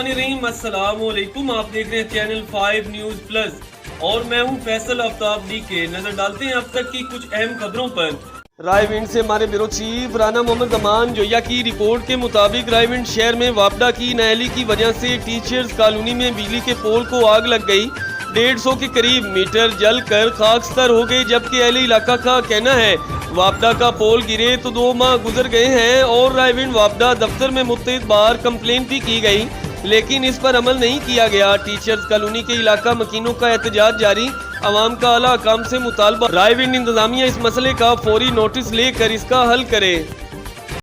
बिस्मिल्लाहिर्रहमानिर्रहीम, अस्सलाम वालेकुम। आप देख रहे हैं चैनल 5 न्यूज़ प्लस और मैं हूं फैसल आफ्ताब के। नजर डालते हैं अब तक की कुछ अहम खबरों पर। रायविंड से हमारे ब्यूरो चीफ राना मोहम्मद अमान जोया की रिपोर्ट के मुताबिक रायविंड शहर में वापडा की नाअहली की वजह से टीचर्स कॉलोनी में बिजली के पोल को आग लग गई। 150 के करीब मीटर जलकर खाकस्तर हो गए, जबकि अहले इलाका का कहना है वापडा का पोल गिरे तो 2 माह गुजर गए हैं और रायविंड वापडा दफ्तर में मुख्तलिफ बार कंप्लेंट भी की गई, लेकिन इस पर अमल नहीं किया गया। टीचर्स कॉलोनी के इलाका मकीनों का एहतजाज जारी, अवाम का आला हकाम से मुतालबा, रायविंड इंतजामिया इस मसले का फौरी नोटिस लेकर इसका हल करे।